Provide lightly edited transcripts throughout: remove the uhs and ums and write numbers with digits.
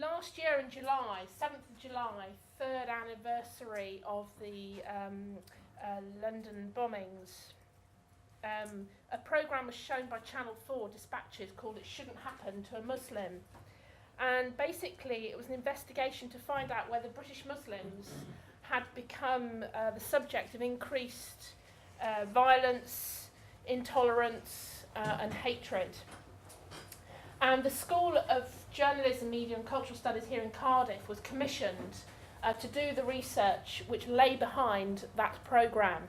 last year in July, 7th of July, third anniversary of the London bombings, a programme was shown by Channel 4 Dispatches called It Shouldn't Happen to a Muslim. And basically it was an investigation to find out whether British Muslims had become the subject of increased violence, intolerance and hatred. And the School of Journalism, Media and Cultural Studies here in Cardiff was commissioned to do the research which lay behind that programme.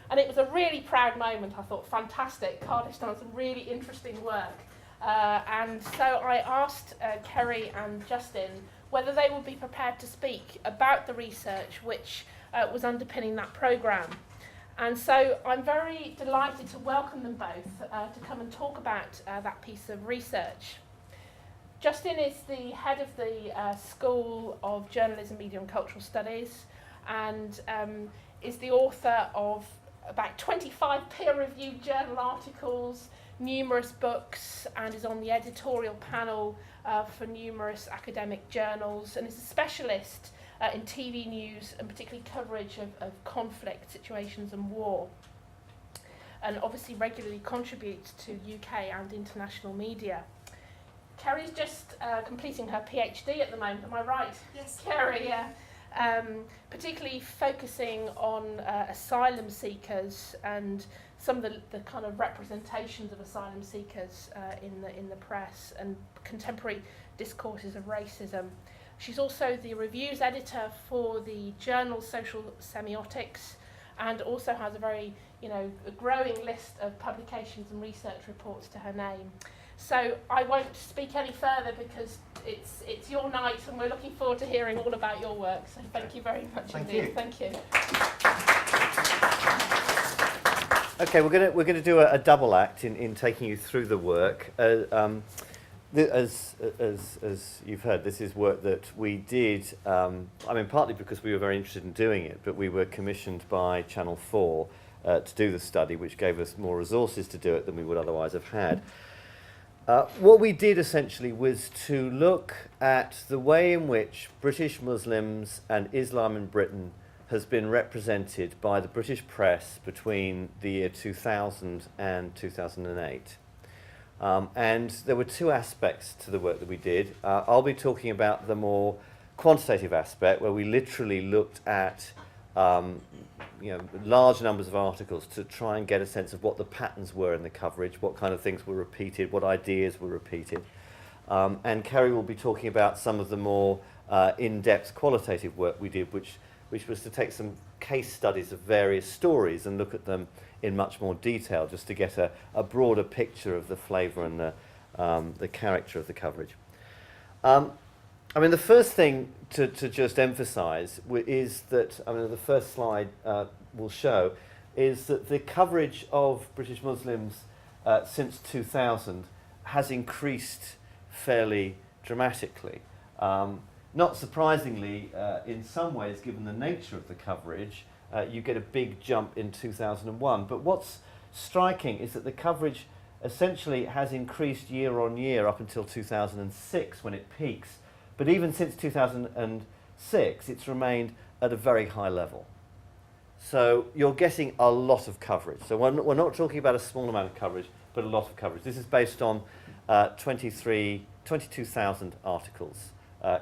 And it was a really proud moment, I thought, fantastic. Cardiff's done some really interesting work. And so I asked Kerry and Justin whether they would be prepared to speak about the research which was underpinning that programme. And so I'm very delighted to welcome them both to come and talk about that piece of research. Justin is the head of the School of Journalism, Media and Cultural Studies, and is the author of about 25 peer-reviewed journal articles, numerous books, and is on the editorial panel for numerous academic journals, and is a specialist in TV news and particularly coverage of conflict situations and war, and obviously regularly contributes to UK and international media. Kerry's just completing her PhD at the moment, am I right? Yes. Kerry, yeah. Particularly focusing on asylum seekers and some of the kind of representations of asylum seekers in the press and contemporary discourses of racism. She's also the reviews editor for the journal Social Semiotics, and also has a very, a growing list of publications and research reports to her name. So I won't speak any further because it's your night, and we're looking forward to hearing all about your work. So thank you very much indeed. Thank you. Okay, we're going to do a double act in taking you through the work. As you've heard, this is work that we did, partly because we were very interested in doing it, but we were commissioned by Channel 4 to do the study, which gave us more resources to do it than we would otherwise have had. What we did essentially was to look at the way in which British Muslims and Islam in Britain has been represented by the British press between the year 2000 and 2008. And there were two aspects to the work that we did. I'll be talking about the more quantitative aspect, where we literally looked at large numbers of articles to try and get a sense of what the patterns were in the coverage, what kind of things were repeated, what ideas were repeated. And Kerry will be talking about some of the more in-depth qualitative work we did, which was to take some case studies of various stories and look at them in much more detail, just to get a broader picture of the flavour and the character of the coverage. The first thing to just emphasise is that, the first slide will show, is that the coverage of British Muslims since 2000 has increased fairly dramatically. Not surprisingly, in some ways, given the nature of the coverage, you get a big jump in 2001. But what's striking is that the coverage essentially has increased year on year up until 2006 when it peaks. But even since 2006, it's remained at a very high level. So you're getting a lot of coverage. So we're not talking about a small amount of coverage, but a lot of coverage. This is based on 22,000 articles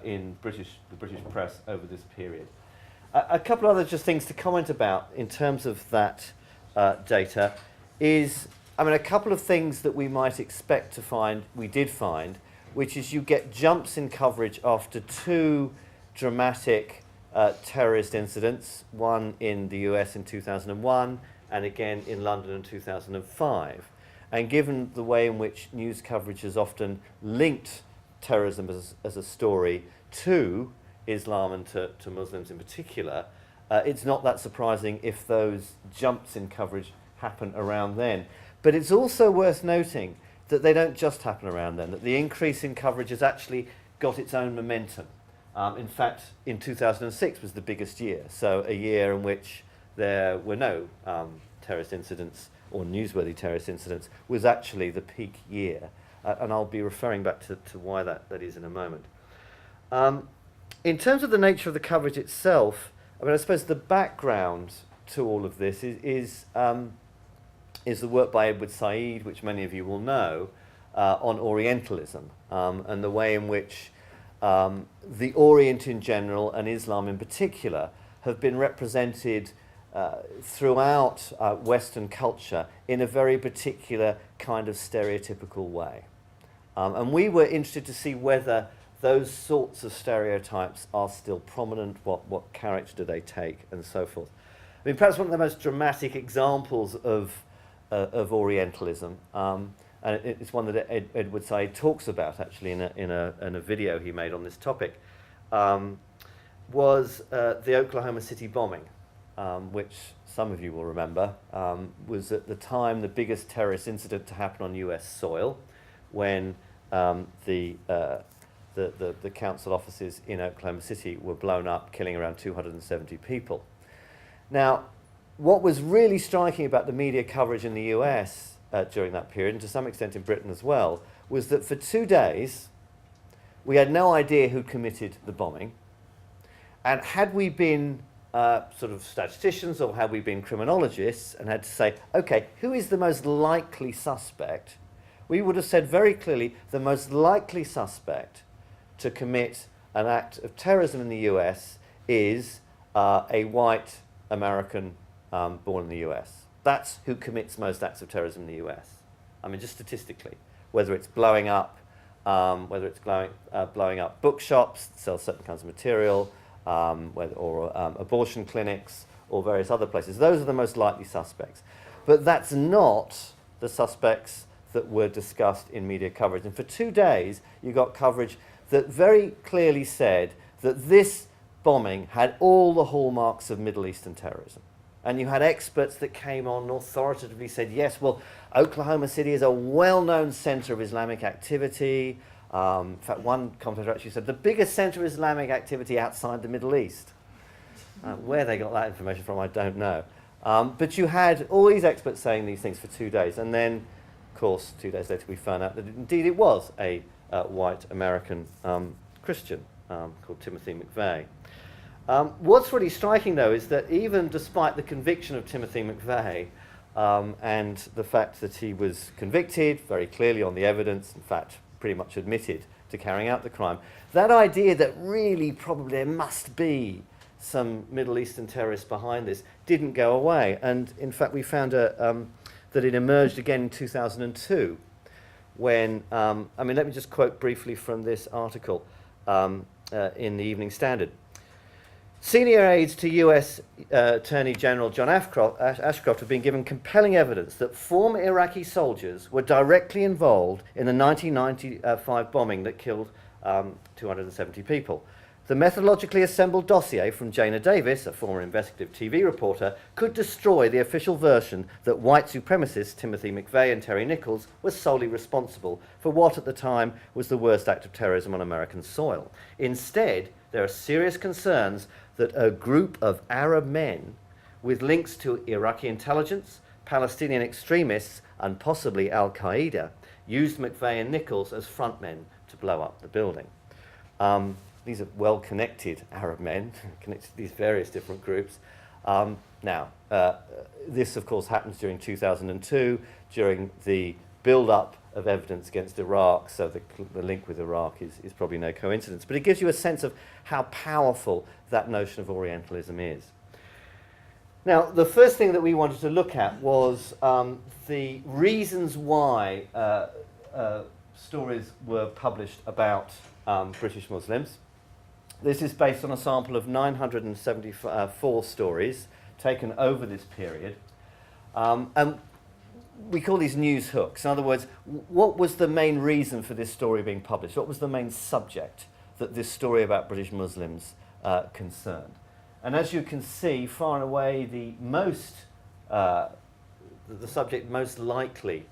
in the British press over this period. A couple other just things to comment about in terms of that data is, a couple of things that we might expect to find, we did find, which is you get jumps in coverage after two dramatic terrorist incidents, one in the US in 2001 and again in London in 2005. And given the way in which news coverage has often linked terrorism as a story to Islam and to Muslims in particular, it's not that surprising if those jumps in coverage happen around then. But it's also worth noting that they don't just happen around then, that the increase in coverage has actually got its own momentum. In fact, in 2006 was the biggest year, so a year in which there were no terrorist incidents or newsworthy terrorist incidents was actually the peak year. And I'll be referring back to why that is in a moment. In terms of the nature of the coverage itself, I mean, I suppose the background to all of this is the work by Edward Said, which many of you will know, on Orientalism, and the way in which the Orient in general and Islam in particular have been represented throughout Western culture in a very particular kind of stereotypical way. And we were interested to see whether those sorts of stereotypes are still prominent, what character do they take, and so forth. I mean, perhaps one of the most dramatic examples of Orientalism, and it's one that Edward Said talks about actually in a video he made on this topic, was the Oklahoma City bombing, which some of you will remember, was at the time the biggest terrorist incident to happen on US soil, when the council offices in Oklahoma City were blown up, killing around 270 people. Now, what was really striking about the media coverage in the US during that period, and to some extent in Britain as well, was that for 2 days we had no idea who committed the bombing. And had we been sort of statisticians or had we been criminologists and had to say, okay, who is the most likely suspect, we would have said very clearly the most likely suspect to commit an act of terrorism in the US is a white American born in the US. That's who commits most acts of terrorism in the US. I mean, just statistically, whether it's blowing up bookshops that sell certain kinds of material, or abortion clinics, or various other places. Those are the most likely suspects. But that's not the suspects that were discussed in media coverage. And for 2 days, you got coverage that very clearly said that this bombing had all the hallmarks of Middle Eastern terrorism. And you had experts that came on and authoritatively said, yes, well, Oklahoma City is a well-known center of Islamic activity. In fact, one commentator actually said, the biggest center of Islamic activity outside the Middle East. Where they got that information from, I don't know. But you had all these experts saying these things for 2 days. And then, of course, 2 days later, we found out that indeed it was a white American Christian called Timothy McVeigh. What's really striking, though, is that even despite the conviction of Timothy McVeigh and the fact that he was convicted very clearly on the evidence, in fact, pretty much admitted to carrying out the crime, that idea that really probably there must be some Middle Eastern terrorists behind this didn't go away. And in fact, we found that it emerged again in 2002 when, I mean, let me just quote briefly from this article in the Evening Standard. Senior aides to US Attorney General John Ashcroft have been given compelling evidence that former Iraqi soldiers were directly involved in the 1995 bombing that killed 270 people. The methodologically assembled dossier from Jana Davis, a former investigative TV reporter, could destroy the official version that white supremacists Timothy McVeigh and Terry Nichols were solely responsible for what at the time was the worst act of terrorism on American soil. Instead, there are serious concerns that a group of Arab men with links to Iraqi intelligence, Palestinian extremists, and possibly Al-Qaeda used McVeigh and Nichols as frontmen to blow up the building. These are well-connected Arab men, connected to these various different groups. This, of course, happens during 2002, during the build-up of evidence against Iraq, so the link with Iraq is probably no coincidence. But it gives you a sense of how powerful that notion of Orientalism is. Now, the first thing that we wanted to look at was the reasons why stories were published about British Muslims. This is based on a sample of 974 stories taken over this period. And we call these news hooks. In other words, what was the main reason for this story being published? What was the main subject that this story about British Muslims concerned? And as you can see, far and away, the subject most likely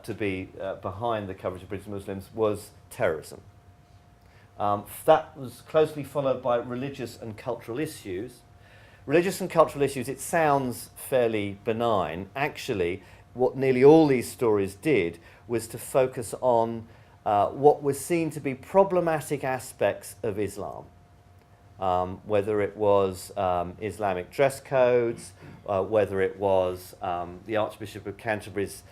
to be behind the coverage of British Muslims was terrorism. That was closely followed by religious and cultural issues. Religious and cultural issues, it sounds fairly benign. Actually, what nearly all these stories did was to focus on what was seen to be problematic aspects of Islam, whether it was Islamic dress codes, whether it was the Archbishop of Canterbury's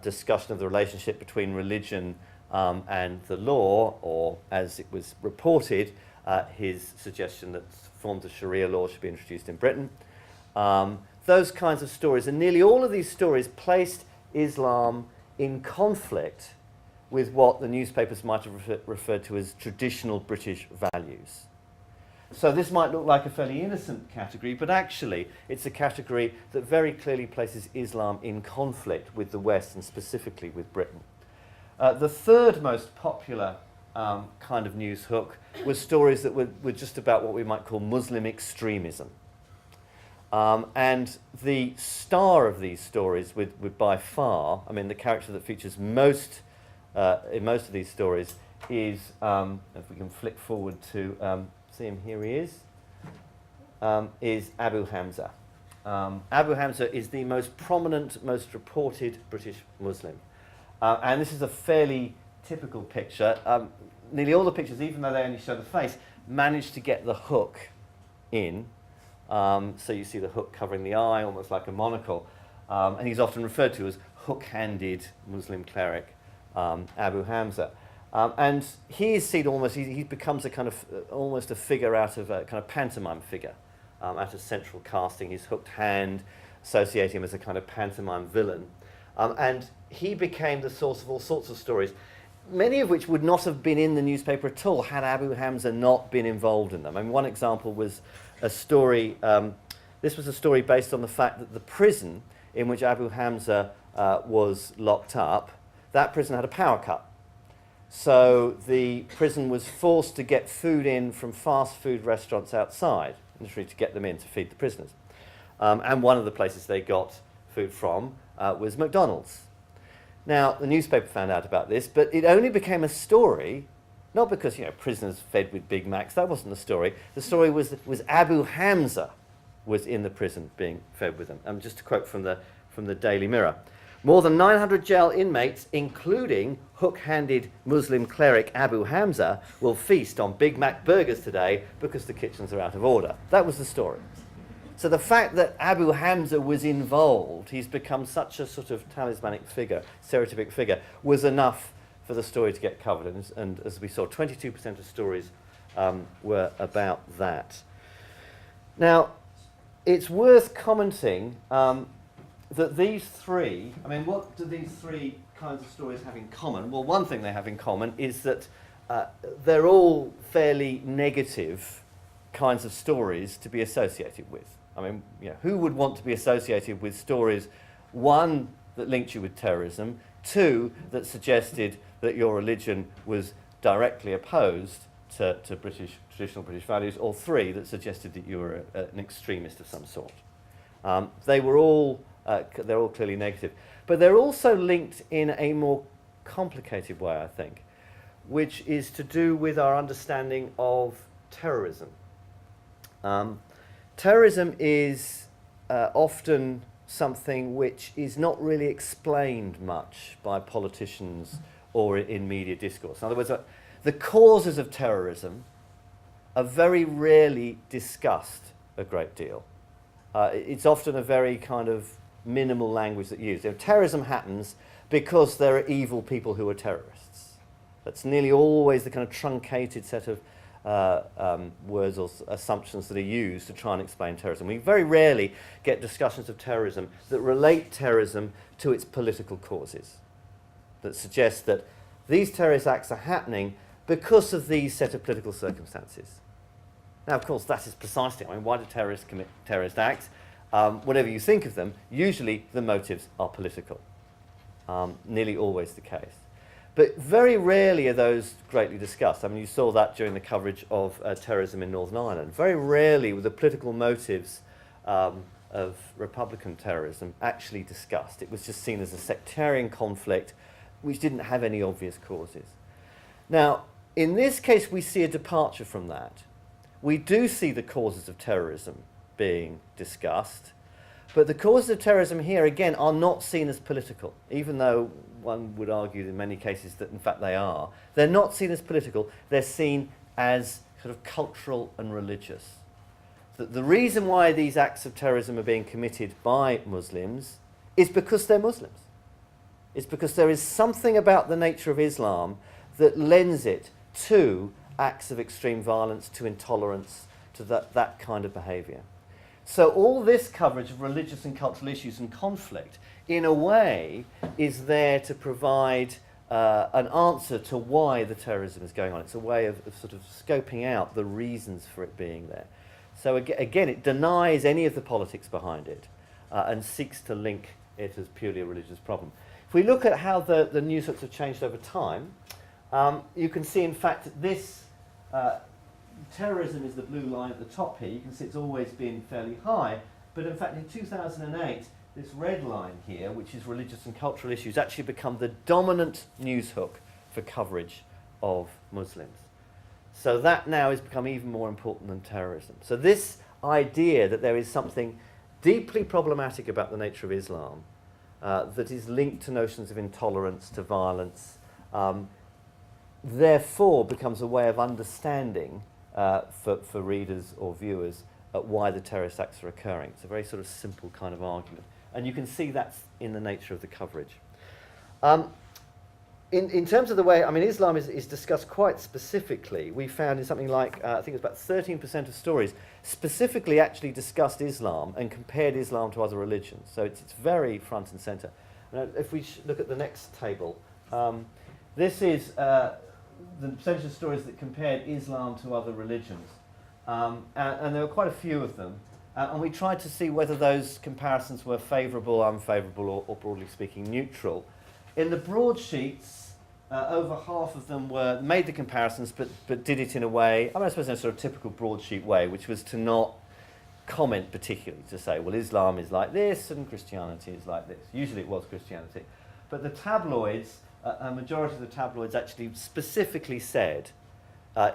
discussion of the relationship between religion and the law, or as it was reported, his suggestion that forms of Sharia law should be introduced in Britain. Those kinds of stories, and nearly all of these stories placed Islam in conflict with what the newspapers might have referred to as traditional British values. So this might look like a fairly innocent category, but actually it's a category that very clearly places Islam in conflict with the West, and specifically with Britain. The third most popular kind of news hook was stories that were just about what we might call Muslim extremism. And the star of these stories would by far, I mean the character that features most in most of these stories is, if we can flick forward to see him, here he is Abu Hamza. Abu Hamza is the most prominent, most reported British Muslim. And this is a fairly typical picture. Nearly all the pictures, even though they only show the face, manage to get the hook in. So you see the hook covering the eye, almost like a monocle. And he's often referred to as hook-handed Muslim cleric, Abu Hamza. And he is seen almost, he becomes a kind of, almost a figure out of a kind of pantomime figure, out of central casting, his hooked hand, associating him as a kind of pantomime villain. And he became the source of all sorts of stories, many of which would not have been in the newspaper at all had Abu Hamza not been involved in them. I mean, one example was a story, this was a story based on the fact that the prison in which Abu Hamza was locked up, that prison had a power cut. So the prison was forced to get food in from fast food restaurants outside, literally to get them in to feed the prisoners. And one of the places they got food from was McDonald's. Now, the newspaper found out about this, but it only became a story, not because, you know, prisoners fed with Big Macs, that wasn't the story. The story was Abu Hamza was in the prison being fed with them. Just to quote from the Daily Mirror. More than 900 jail inmates, including hook-handed Muslim cleric Abu Hamza, will feast on Big Mac burgers today because the kitchens are out of order. That was the story. So the fact that Abu Hamza was involved, he's become such a sort of talismanic figure, stereotypic figure, was enough for the story to get covered. And as we saw, 22% of stories were about that. Now, it's worth commenting that these three, I mean, what do these three kinds of stories have in common? Well, one thing they have in common is that they're all fairly negative kinds of stories to be associated with. I mean, you know, who would want to be associated with stories, one, that linked you with terrorism, two, that suggested that your religion was directly opposed to traditional British values, or three, that suggested that you were an extremist of some sort. They're all clearly negative. But they're also linked in a more complicated way, I think, which is to do with our understanding of terrorism. Terrorism is often something which is not really explained much by politicians or in media discourse. In other words, the causes of terrorism are very rarely discussed a great deal. It's often a very kind of minimal language that's used. You know, terrorism happens because there are evil people who are terrorists. That's nearly always the kind of truncated set of words or assumptions that are used to try and explain terrorism. We very rarely get discussions of terrorism that relate terrorism to its political causes, that suggest that these terrorist acts are happening because of these set of political circumstances. Now, of course, that is precisely, I mean, why do terrorists commit terrorist acts? Whatever you think of them, usually the motives are political. Nearly always the case. But very rarely are those greatly discussed. I mean, you saw that during the coverage of terrorism in Northern Ireland. Very rarely were the political motives of Republican terrorism actually discussed. It was just seen as a sectarian conflict which didn't have any obvious causes. Now, in this case, we see a departure from that. We do see the causes of terrorism being discussed, But the causes of terrorism here, again, are not seen as political, even though one would argue in many cases that in fact they are. They're not seen as political, they're seen as sort of cultural and religious. The reason why these acts of terrorism are being committed by Muslims is because they're Muslims. It's because there is something about the nature of Islam that lends it to acts of extreme violence, to intolerance, to that kind of behaviour. So all this coverage of religious and cultural issues and conflict, in a way, is there to provide an answer to why the terrorism is going on. It's a way of sort of scoping out the reasons for it being there. So again, it denies any of the politics behind it and seeks to link it as purely a religious problem. If we look at how the news hooks have changed over time, you can see, in fact, this terrorism is the blue line at the top here. You can see it's always been fairly high, but in fact in 2008, this red line here, which is religious and cultural issues, actually become the dominant news hook for coverage of Muslims. So that now has become even more important than terrorism. So this idea that there is something deeply problematic about the nature of Islam that is linked to notions of intolerance, to violence, therefore becomes a way of understanding for readers or viewers why the terrorist acts are occurring. It's a very sort of simple kind of argument. And you can see that's in the nature of the coverage. In terms of the way, I mean, Islam is discussed quite specifically. We found in something like, I think it's about 13% of stories, specifically actually discussed Islam and compared Islam to other religions. So it's very front and centre. If we look at the next table, this is the percentage of stories that compared Islam to other religions. And there were quite a few of them. And we tried to see whether those comparisons were favourable, unfavourable, or broadly speaking, neutral. In the broadsheets, over half of them made the comparisons, but did it in a way, I suppose in a sort of typical broadsheet way, which was to not comment particularly, to say, well, Islam is like this and Christianity is like this. Usually it was Christianity. But the tabloids, a majority of the tabloids actually specifically said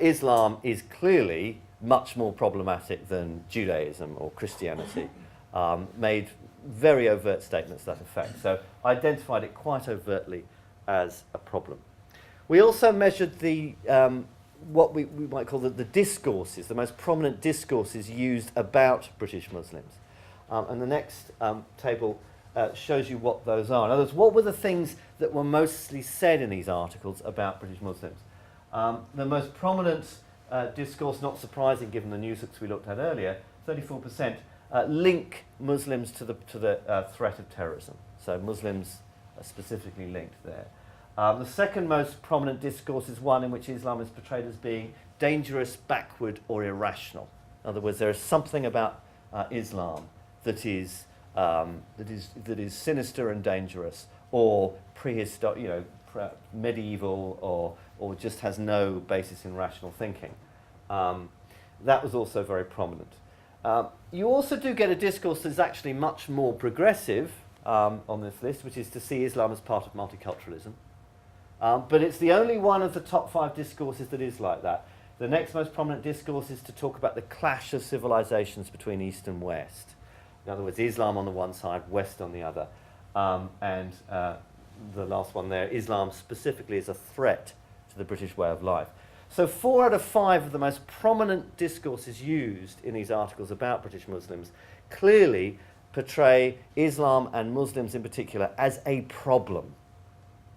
Islam is clearly much more problematic than Judaism or Christianity, made very overt statements to that effect. So identified it quite overtly as a problem. We also measured the what we might call the discourses, the most prominent discourses used about British Muslims. And the next table shows you what those are. In other words, what were the things that were mostly said in these articles about British Muslims? The most prominent discourse, not surprising given the news hooks we looked at earlier, 34%, link Muslims to the threat of terrorism. So Muslims are specifically linked there. The second most prominent discourse is one in which Islam is portrayed as being dangerous, backward, or irrational. In other words, there is something about Islam that is sinister and dangerous, or prehistoric, medieval, or just has no basis in rational thinking. That was also very prominent. You also do get a discourse that's actually much more progressive on this list, which is to see Islam as part of multiculturalism. But it's the only one of the top 5 discourses that is like that. The next most prominent discourse is to talk about the clash of civilizations between East and West. In other words, Islam on the one side, West on the other. And the last one there, Islam specifically as a threat to the British way of life. So 4 out of 5 of the most prominent discourses used in these articles about British Muslims clearly portray Islam and Muslims in particular as a problem.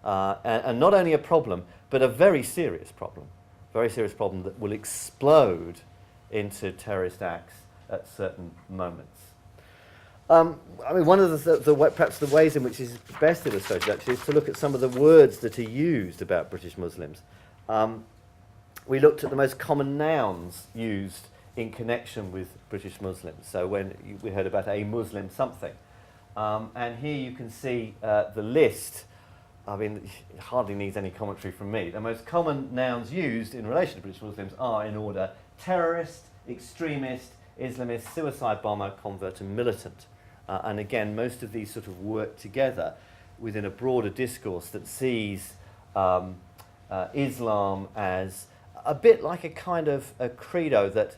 And not only a problem, but a very serious problem. Very serious problem that will explode into terrorist acts at certain moments. I mean, one of perhaps the ways in which this is best illustrated actually is to look at some of the words that are used about British Muslims. We looked at the most common nouns used in connection with British Muslims. So when we heard about a Muslim something. And here you can see the list. I mean, it hardly needs any commentary from me. The most common nouns used in relation to British Muslims are, in order, terrorist, extremist, Islamist, suicide bomber, convert and militant. And again, most of these sort of work together within a broader discourse that sees Islam as a bit like a kind of a credo that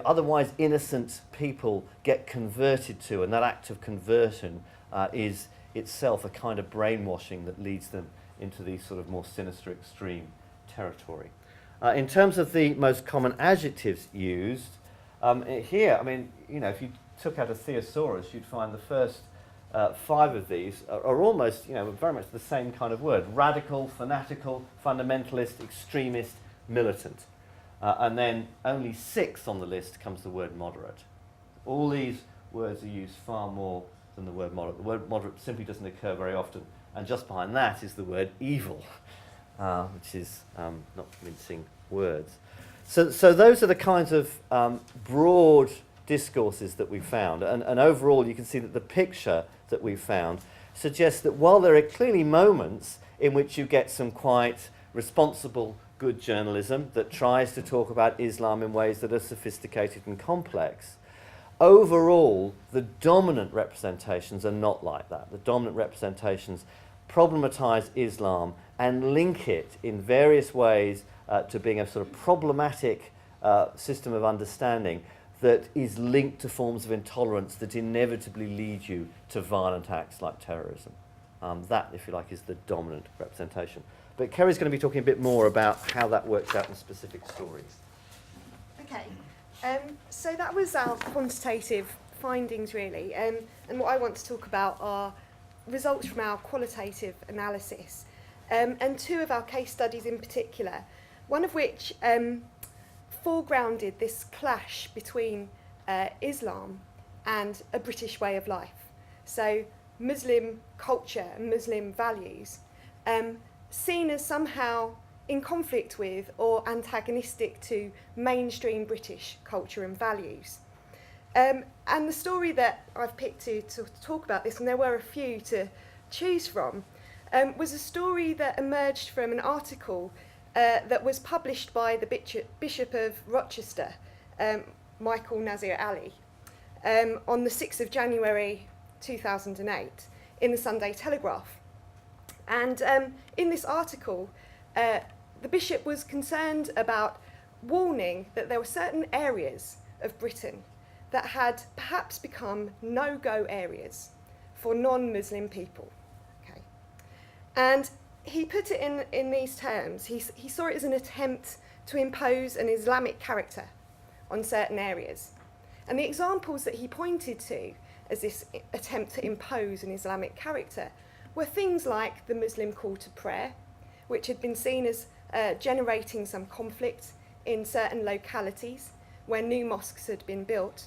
otherwise innocent people get converted to, and that act of conversion is itself a kind of brainwashing that leads them into these sort of more sinister extreme territory. In terms of the most common adjectives used, here, I mean, if you took out a thesaurus, you'd find the first 5 of these are almost, very much the same kind of word: radical, fanatical, fundamentalist, extremist, militant. And then only 6 on the list comes the word moderate. All these words are used far more than the word moderate. The word moderate simply doesn't occur very often. And just behind that is the word evil, which is not mincing words. So those are the kinds of broad discourses that we found. And overall, you can see that the picture that we found suggests that while there are clearly moments in which you get some quite responsible, good journalism that tries to talk about Islam in ways that are sophisticated and complex, overall, the dominant representations are not like that. The dominant representations problematize Islam and link it in various ways to being a sort of problematic system of understanding that is linked to forms of intolerance that inevitably lead you to violent acts like terrorism. That, if you like, is the dominant representation. But Kerry's going to be talking a bit more about how that works out in specific stories. Okay, so that was our quantitative findings, really. And what I want to talk about are results from our qualitative analysis. And 2 of our case studies in particular, one of which foregrounded this clash between Islam and a British way of life. So Muslim culture and Muslim values seen as somehow in conflict with or antagonistic to mainstream British culture and values. And the story that I've picked to talk about this, and there were a few to choose from, was a story that emerged from an article that was published by the Bishop of Rochester, Michael Nazir Ali, on the 6th of January 2008 in the Sunday Telegraph. And in this article, the bishop was concerned about warning that there were certain areas of Britain that had perhaps become no-go areas for non-Muslim people. Okay. And he put it in these terms. He saw it as an attempt to impose an Islamic character on certain areas. And the examples that he pointed to as this attempt to impose an Islamic character were things like the Muslim call to prayer, which had been seen as generating some conflict in certain localities where new mosques had been built.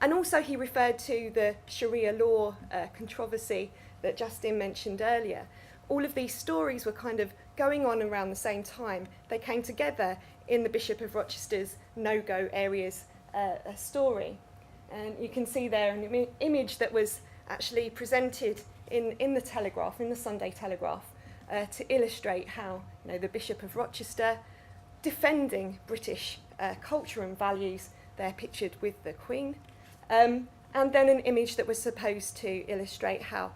And also he referred to the Sharia law controversy that Justin mentioned earlier. All of these stories were kind of going on around the same time. They came together in the Bishop of Rochester's no-go areas story. And you can see there an image that was actually presented in the Telegraph, in the Sunday Telegraph, to illustrate how the Bishop of Rochester, defending British culture and values, they're pictured with the Queen, and then an image that was supposed to illustrate how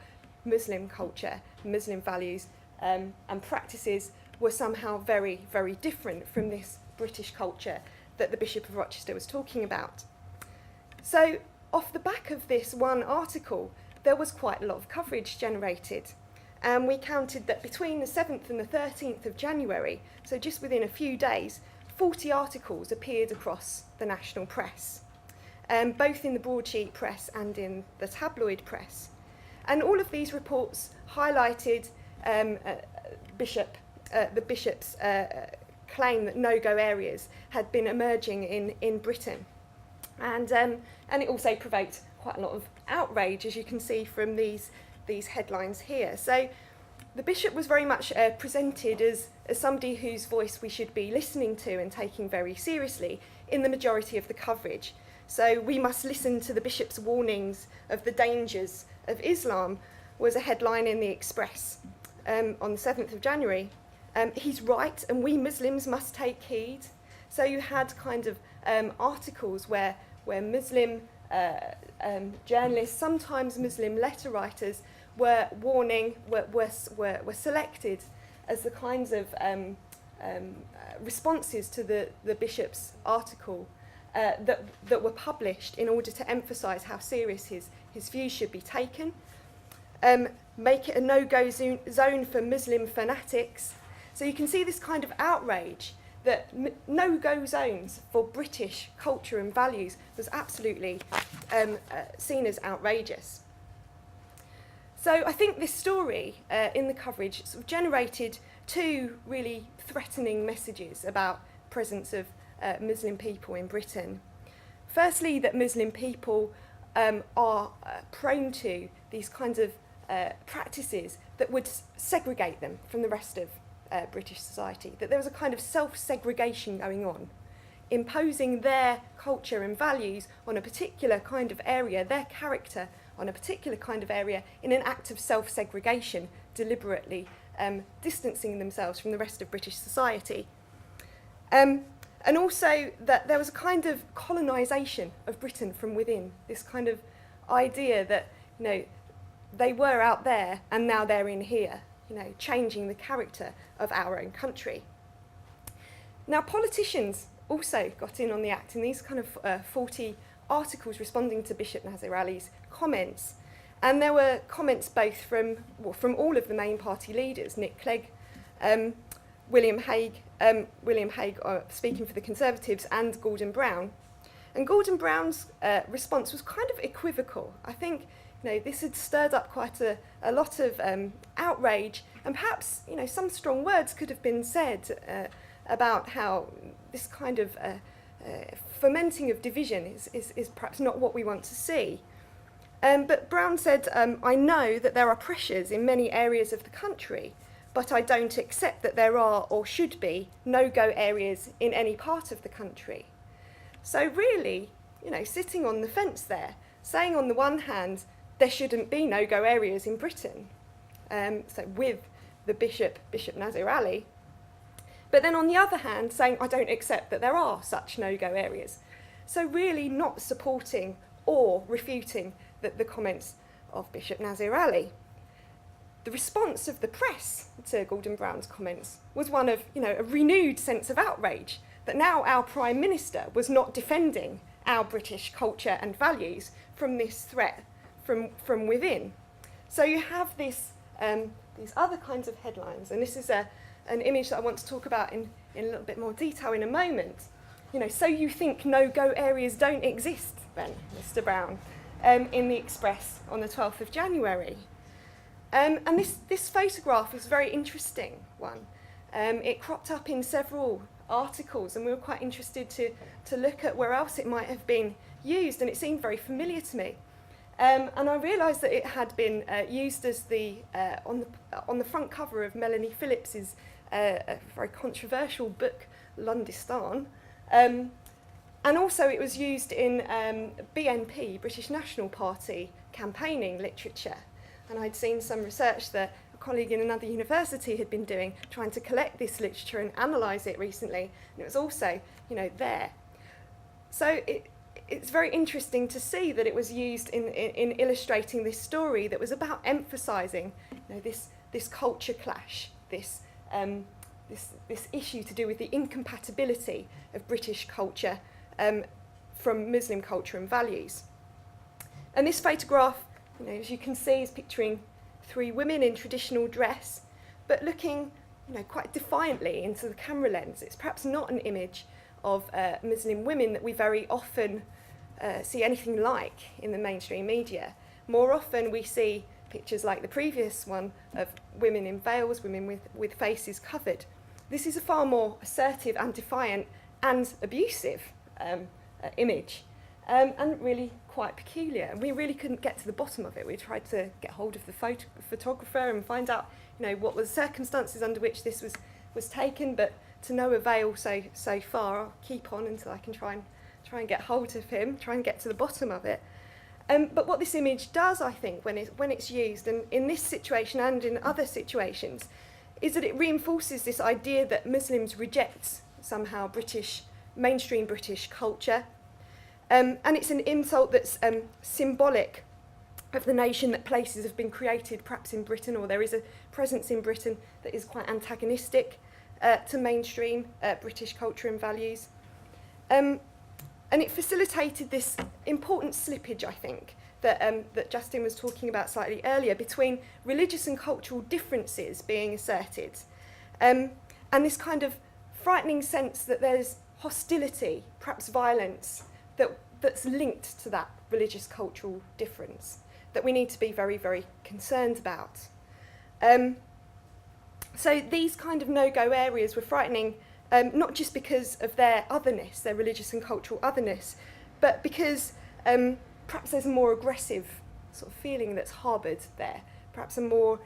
Muslim culture, Muslim values and practices were somehow very, very different from this British culture that the Bishop of Rochester was talking about. So off the back of this one article, there was quite a lot of coverage generated. And we counted that between the 7th and the 13th of January, so just within a few days, 40 articles appeared across the national press, both in the broadsheet press and in the tabloid press. And all of these reports highlighted the bishop's claim that no-go areas had been emerging in Britain. And it also provoked quite a lot of outrage, as you can see from these headlines here. So the bishop was very much presented as somebody whose voice we should be listening to and taking very seriously in the majority of the coverage. So we must listen to the bishop's warnings of the dangers of Islam was a headline in the Express on the 7th of January. He's right, and we Muslims must take heed. So you had kind of articles where Muslim journalists, sometimes Muslim letter writers, were warning, were selected as the kinds of responses to the bishop's article that were published in order to emphasise how serious his views should be taken. Make it a no-go zone for Muslim fanatics. So you can see this kind of outrage that no-go zones for British culture and values was absolutely seen as outrageous. So I think this story in the coverage sort of generated two really threatening messages about the presence of Muslim people in Britain. Firstly, that Muslim people are prone to these kinds of practices that would segregate them from the rest of British society, that there was a kind of self-segregation going on, imposing their culture and values on a particular kind of area, their character on a particular kind of area, in an act of self-segregation, deliberately distancing themselves from the rest of British society. And also that there was a kind of colonisation of Britain from within, this kind of idea that, you know, they were out there and now they're in here, you know, changing the character of our own country. Now, politicians also got in on the act in these kind of 40 articles responding to Bishop Nazir Ali's comments. And there were comments both from all of the main party leaders, Nick Clegg, William Hague speaking for the Conservatives, and Gordon Brown. And Gordon Brown's response was kind of equivocal. I think, you know, this had stirred up quite a lot of outrage, and perhaps, you know, some strong words could have been said about how this kind of fomenting of division is perhaps not what we want to see. But Brown said, I know that there are pressures in many areas of the country, but I don't accept that there are or should be no-go areas in any part of the country. So really, you know, sitting on the fence there, saying on the one hand, there shouldn't be no-go areas in Britain, so with the Bishop Nazir Ali, but then on the other hand, saying I don't accept that there are such no-go areas. So really not supporting or refuting the comments of Bishop Nazir Ali. The response of the press to Gordon Brown's comments was one of, you know, a renewed sense of outrage that now our Prime Minister was not defending our British culture and values from this threat from within. So you have this, these other kinds of headlines, and this is an image that I want to talk about in a little bit more detail in a moment. You know, so you think no-go areas don't exist then, Mr. Brown, in the Express on the 12th of January. And this photograph is a very interesting one. It cropped up in several articles, and we were quite interested to look at where else it might have been used, and it seemed very familiar to me. And I realised that it had been used as on the front cover of Melanie Phillips's a very controversial book, Lundistan. And also it was used in BNP, British National Party, campaigning literature. And I'd seen some research that a colleague in another university had been doing, trying to collect this literature and analyse it recently. And it was also, you know, there. So it's very interesting to see that it was used in illustrating this story that was about emphasising, you know, this culture clash, this issue to do with the incompatibility of British culture from Muslim culture and values. And this photograph, you know, as you can see, is picturing three women in traditional dress, but looking, you know, quite defiantly into the camera lens. It's perhaps not an image of Muslim women that we very often see anything like in the mainstream media. More often we see pictures like the previous one of women in veils, women with faces covered. This is a far more assertive and defiant and abusive image, and really quite peculiar. And we really couldn't get to the bottom of it. We tried to get hold of the photographer and find out, you know, what were the circumstances under which this was taken, but to no avail so far. I'll keep on until I can try and get hold of him, try and get to the bottom of it. But what this image does, I think, when it's used, and in this situation and in other situations, is that it reinforces this idea that Muslims reject somehow mainstream British culture. And it's an insult that's symbolic of the nation that places have been created perhaps in Britain, or there is a presence in Britain that is quite antagonistic to mainstream British culture and values. And And it facilitated this important slippage, I think, that Justin was talking about slightly earlier, between religious and cultural differences being asserted, and this kind of frightening sense that there's hostility, perhaps violence, that's linked to that religious cultural difference, that we need to be very, very concerned about. So these kind of no-go areas were frightening, not just because of their otherness, their religious and cultural otherness, but because perhaps there's a more aggressive sort of feeling that's harboured there, perhaps a more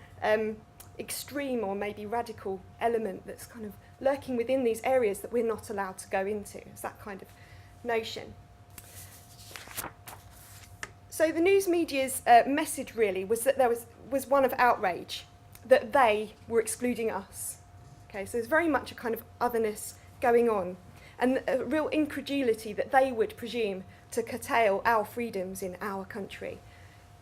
extreme or maybe radical element that's kind of lurking within these areas that we're not allowed to go into. It's that kind of notion. So the news media's message really was that there was one of outrage, that they were excluding us. Okay, so there's very much a kind of otherness going on, and a real incredulity that they would presume to curtail our freedoms in our country.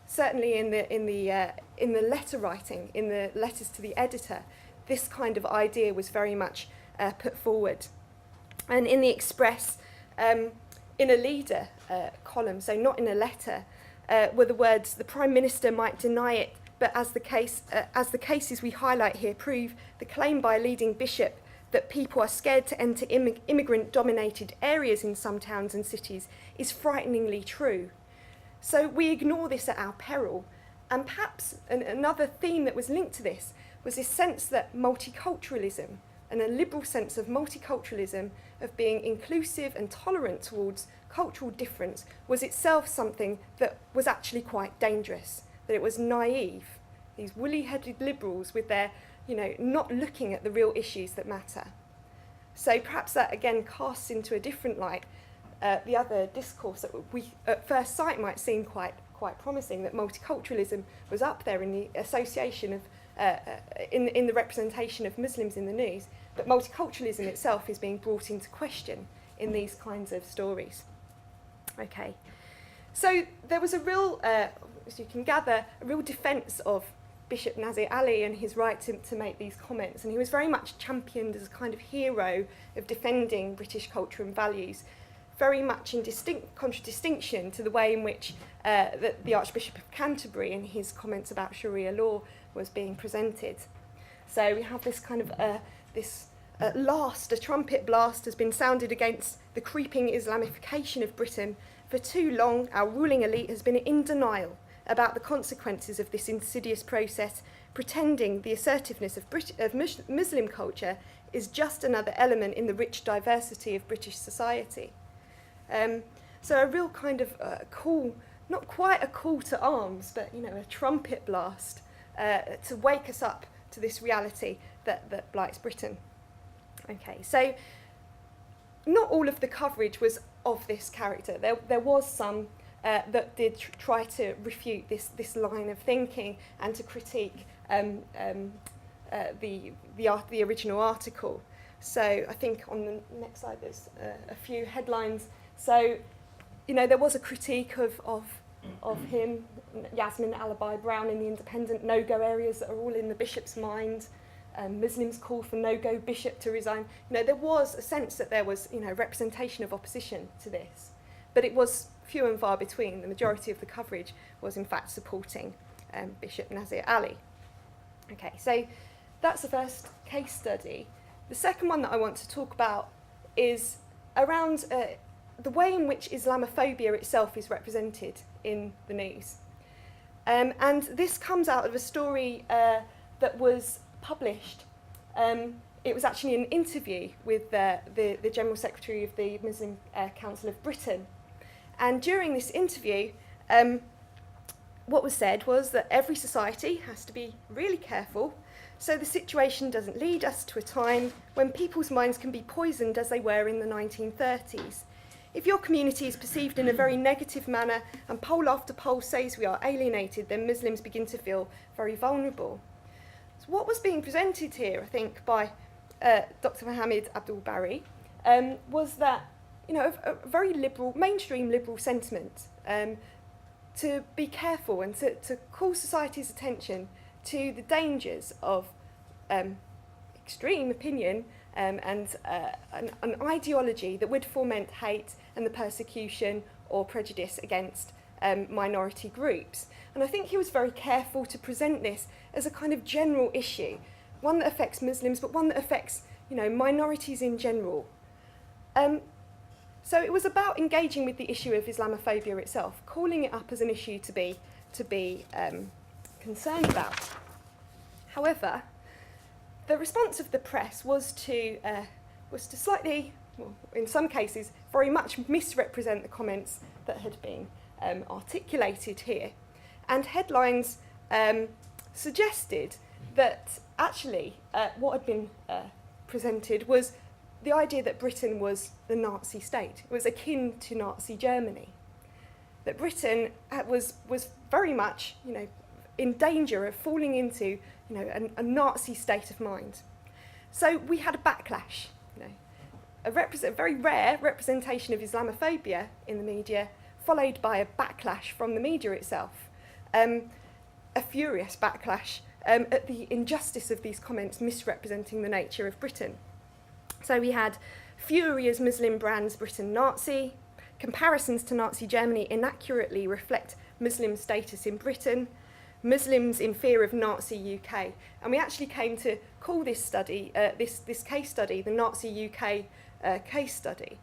Certainly in the letter writing, in the letters to the editor, this kind of idea was very much put forward. And in the Express, in a leader column, so not in a letter, were the words, "The Prime Minister might deny it, but as the cases we highlight here prove, the claim by a leading bishop that people are scared to enter immigrant-dominated areas in some towns and cities is frighteningly true. So we ignore this at our peril." And perhaps another theme that was linked to this was this sense that multiculturalism, and a liberal sense of multiculturalism, of being inclusive and tolerant towards cultural difference, was itself something that was actually quite dangerous, that it was naive, these woolly-headed liberals with their, not looking at the real issues that matter. So perhaps that again casts into a different light the other discourse that we at first sight might seem quite promising, that multiculturalism was up there in the association of, in the representation of Muslims in the news, but multiculturalism itself is being brought into question in these kinds of stories. Okay, so there was a real, as you can gather, a real defence of Bishop Nazir Ali and his right to make these comments, and he was very much championed as a kind of hero of defending British culture and values, very much in contradistinction to the way in which the Archbishop of Canterbury, in his comments about Sharia law, was being presented. So we have this kind of a trumpet blast has been sounded against the creeping Islamification of Britain. For too long, our ruling elite has been in denial about the consequences of this insidious process, pretending the assertiveness of Muslim culture is just another element in the rich diversity of British society. So a real kind of call, not quite a call to arms, but a trumpet blast to wake us up to this reality that blights Britain. Okay, so not all of the coverage was of this character. There was some that did try to refute this line of thinking and to critique the original article. So I think on the next slide there's a few headlines. So, there was a critique of him, Yasmin Alibi Brown in the Independent, no-go areas that are all in the bishop's mind. Muslims call for no-go bishop to resign. There was a sense that there was, representation of opposition to this, but it was few and far between. The majority of the coverage was in fact supporting Bishop Nazir Ali. Okay, so that's the first case study. The second one that I want to talk about is around the way in which Islamophobia itself is represented in the news. And this comes out of a story that was published. It was actually an interview with the General Secretary of the Muslim Council of Britain. And during this interview, what was said was that every society has to be really careful so the situation doesn't lead us to a time when people's minds can be poisoned as they were in the 1930s. If your community is perceived in a very negative manner and poll after poll says we are alienated, then Muslims begin to feel very vulnerable. So what was being presented here, I think, by Dr. Mohammed Abdul Bari was that, a very liberal, mainstream liberal sentiment to be careful and to call society's attention to the dangers of extreme opinion and an ideology that would foment hate and the persecution or prejudice against minority groups. And I think he was very careful to present this as a kind of general issue, one that affects Muslims, but one that affects, minorities in general. So it was about engaging with the issue of Islamophobia itself, calling it up as an issue to be concerned about. However, the response of the press was to slightly, well, in some cases, very much misrepresent the comments that had been articulated here. And headlines suggested that actually what had been presented was the idea that Britain was the Nazi state. It was akin to Nazi Germany. That Britain was very much, in danger of falling into, a Nazi state of mind. So we had a backlash, a very rare representation of Islamophobia in the media, followed by a backlash from the media itself, a furious backlash at the injustice of these comments misrepresenting the nature of Britain. So we had fury as Muslim brands Britain Nazi, comparisons to Nazi Germany inaccurately reflect Muslim status in Britain, Muslims in fear of Nazi UK. And we actually came to call this study, this case study, the Nazi UK case study.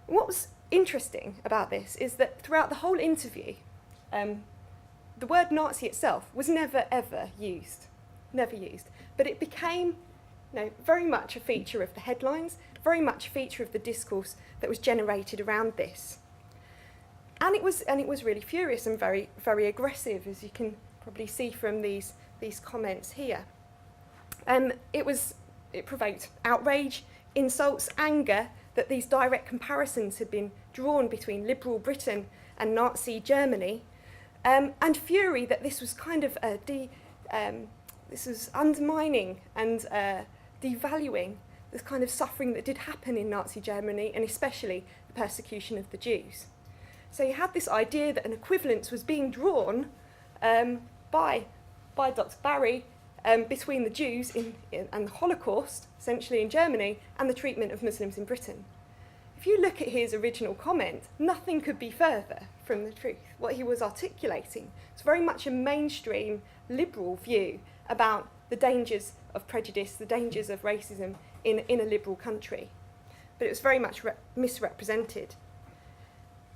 What was interesting about this is that throughout the whole interview, the word Nazi itself was never ever used, but it became very much a feature of the headlines, very much a feature of the discourse that was generated around this. And it was really furious and very, very aggressive, as you can probably see from these comments here. It provoked outrage, insults, anger that these direct comparisons had been drawn between liberal Britain and Nazi Germany, and fury that this was kind of this was undermining and devaluing the kind of suffering that did happen in Nazi Germany, and especially the persecution of the Jews. So you had this idea that an equivalence was being drawn by Dr. Barry between the Jews and the Holocaust, essentially in Germany, and the treatment of Muslims in Britain. If you look at his original comment, nothing could be further from the truth. What he was articulating was very much a mainstream liberal view about the dangers of prejudice, the dangers of racism in a liberal country. But it was very much misrepresented.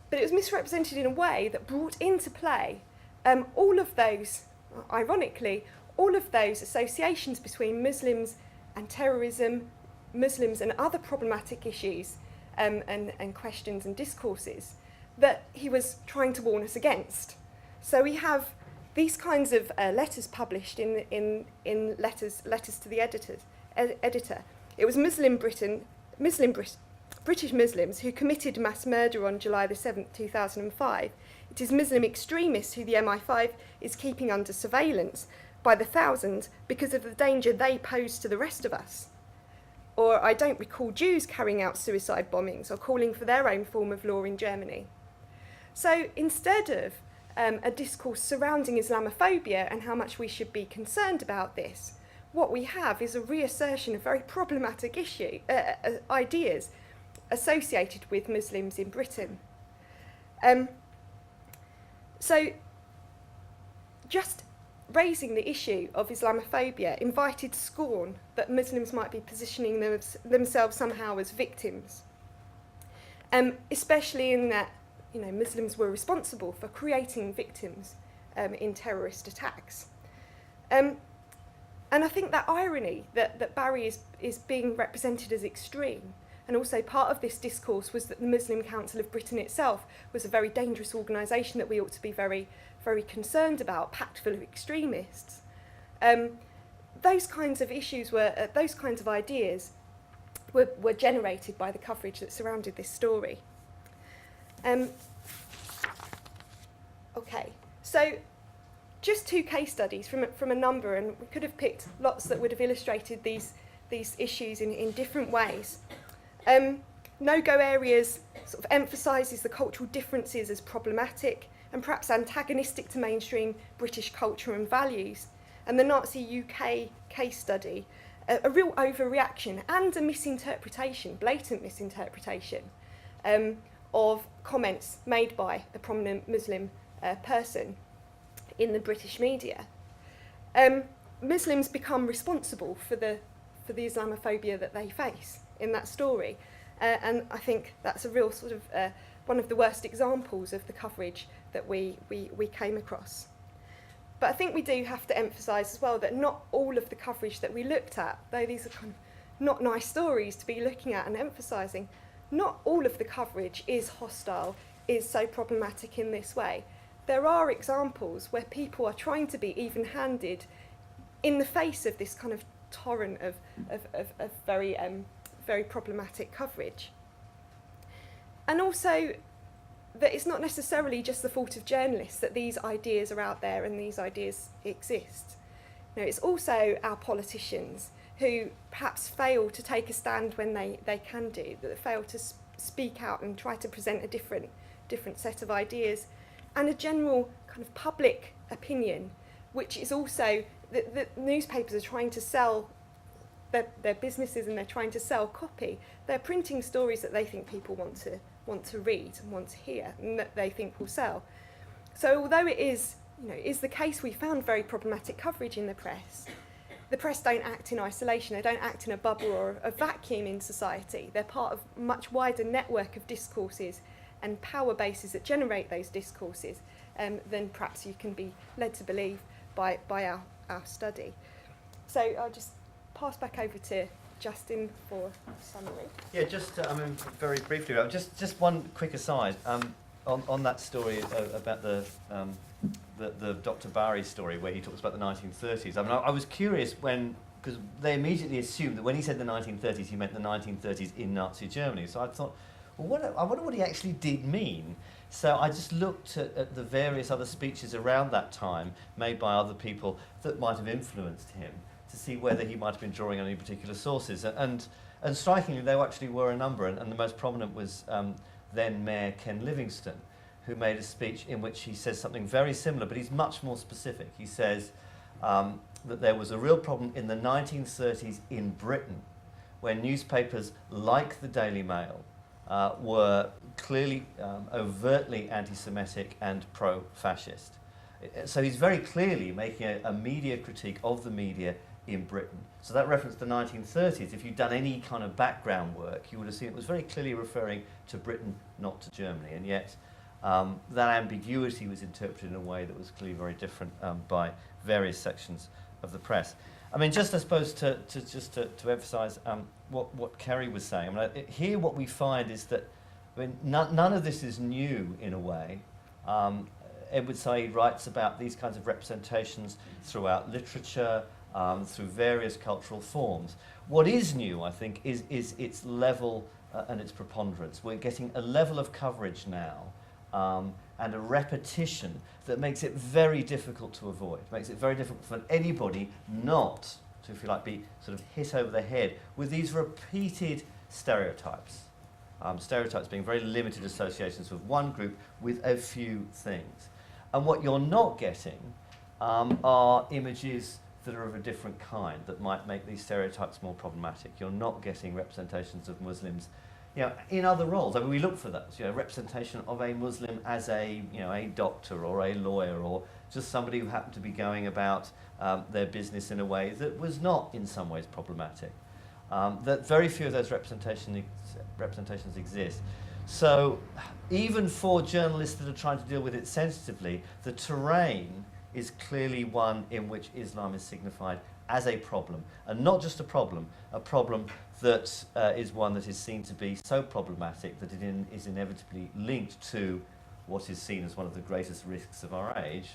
But it was misrepresented in a way that brought into play all of those, ironically, all of those associations between Muslims and terrorism, Muslims and other problematic issues and questions and discourses that he was trying to warn us against. So we have these kinds of letters published in letters to the editor. It was British Muslims who committed mass murder on July the 7th, 2005. It is Muslim extremists who the MI5 is keeping under surveillance by the thousands because of the danger they pose to the rest of us. Or I don't recall Jews carrying out suicide bombings or calling for their own form of law in Germany. So instead of a discourse surrounding Islamophobia and how much we should be concerned about this, what we have is a reassertion of very problematic ideas associated with Muslims in Britain. So just raising the issue of Islamophobia invited scorn that Muslims might be positioning themselves somehow as victims, especially in that Muslims were responsible for creating victims in terrorist attacks. And I think that irony that Barry is being represented as extreme, and also part of this discourse was that the Muslim Council of Britain itself was a very dangerous organisation that we ought to be very, very concerned about, packed full of extremists. Those kinds of issues those kinds of ideas were generated by the coverage that surrounded this story. Okay, so just two case studies from a number, and we could have picked lots that would have illustrated these issues in different ways. No-go areas sort of emphasises the cultural differences as problematic and perhaps antagonistic to mainstream British culture and values. And the Nazi UK case study a real overreaction and a misinterpretation, blatant misinterpretation, of comments made by a prominent Muslim person in the British media. Muslims become responsible for the Islamophobia that they face in that story, and I think that's a real sort of one of the worst examples of the coverage that we came across. But I think we do have to emphasise as well that not all of the coverage that we looked at, though these are kind of not nice stories to be looking at and emphasising, not all of the coverage is hostile, is so problematic in this way. There are examples where people are trying to be even-handed in the face of this kind of torrent of very, very problematic coverage. And also that it's not necessarily just the fault of journalists that these ideas are out there and these ideas exist. You know, it's also our politicians who perhaps fail to take a stand when they can do, that fail to speak out and try to present a different set of ideas, and a general kind of public opinion, which is also the newspapers are trying to sell their businesses, and they're trying to sell copy. They're printing stories that they think people want to read and want to hear, and that they think will sell. So although it is, is the case we found very problematic coverage in the press don't act in isolation. They don't act in a bubble or a vacuum in society. They're part of a much wider network of discourses and power bases that generate those discourses than perhaps you can be led to believe by our study. So I'll just pass back over to Justin for a summary. Yeah, just very briefly, just one quick aside on that story about the Dr. Barry story where he talks about the 1930s. I mean, I was curious because they immediately assumed that when he said the 1930s, he meant the 1930s in Nazi Germany. So I thought, well, I wonder what he actually did mean. So I just looked at the various other speeches around that time made by other people that might have influenced him to see whether he might have been drawing on any particular sources. And strikingly, there actually were a number, and the most prominent was then Mayor Ken Livingstone, who made a speech in which he says something very similar, but he's much more specific. He says that there was a real problem in the 1930s in Britain, where newspapers like the Daily Mail were clearly overtly anti-Semitic and pro-fascist. So he's very clearly making a media critique of the media in Britain. So that reference to the 1930s, if you'd done any kind of background work, you would have seen it was very clearly referring to Britain, not to Germany. And yet that ambiguity was interpreted in a way that was clearly very different by various sections of the press. I mean, just I suppose to emphasise what Kerry was saying. I mean, here what we find is that none of this is new in a way. Edward Said writes about these kinds of representations throughout literature, through various cultural forms. What is new, I think, is its level and its preponderance. We're getting a level of coverage now and a repetition that makes it very difficult to avoid. Makes it very difficult for anybody not to, if you like, be sort of hit over the head with these repeated stereotypes. Stereotypes being very limited associations with one group with a few things. And what you're not getting are images that are of a different kind that might make these stereotypes more problematic. You're not getting representations of Muslims, in other roles. I mean, we look for those, representation of a Muslim as a doctor or a lawyer or just somebody who happened to be going about their business in a way that was not in some ways problematic. That very few of those representations exist. So even for journalists that are trying to deal with it sensitively, the terrain is clearly one in which Islam is signified as a problem, and not just a problem that is one that is seen to be so problematic that it is inevitably linked to what is seen as one of the greatest risks of our age.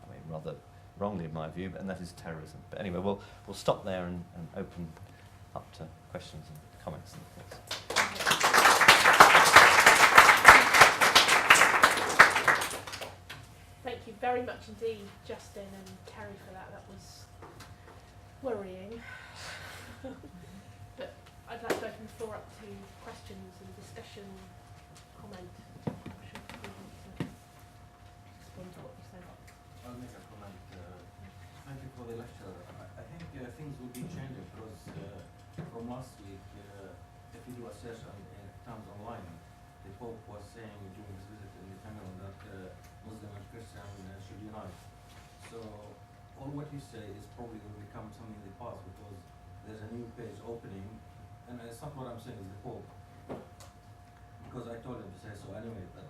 I mean, rather wrongly in my view, and that is terrorism. But anyway, we'll stop there and open up to questions and comments and thoughts. Thank you very much indeed, Justin and Kerry, for that. That was worrying. But I'd like to open the floor up to questions and discussion, comment. I'm sure people want to respond to what you said. I'll make a comment. Thank you for the lecture. I think things will be changing last week, if you do a search on Times Online, the Pope was saying during his visit in the Cameroon that Muslim and Christian should unite. So all what you say is probably will become something in the past because there's a new page opening, and it's not what I'm saying is the Pope, because I told him to say so anyway. But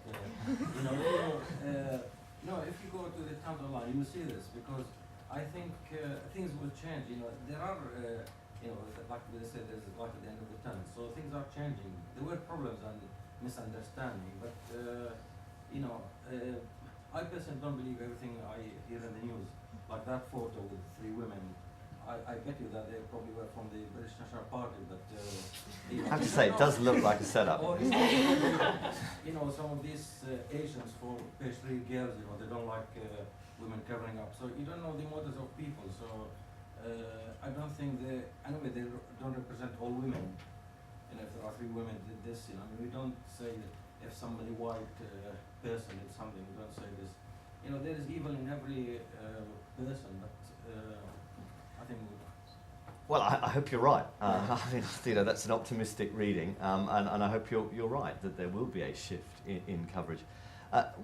if you go to the Times Online, you will see this because I think things will change. There are like they said, there's light at the end of the tunnel. So things are changing. There were problems and misunderstanding, but I personally don't believe everything I hear in the news. Like that photo with 3 women, I bet you that they probably were from the British National Party, but I have to say, it does look like a setup. Or some of these Asians for page 3 girls, they don't like women covering up. So you don't know the motives of people. So I don't think they don't represent all women. And if there are 3 women did this, we don't say that if somebody white person did something, we don't say this. There is evil in every person, but I think. Well, I hope you're right. That's an optimistic reading, and I hope you're right that there will be a shift in coverage.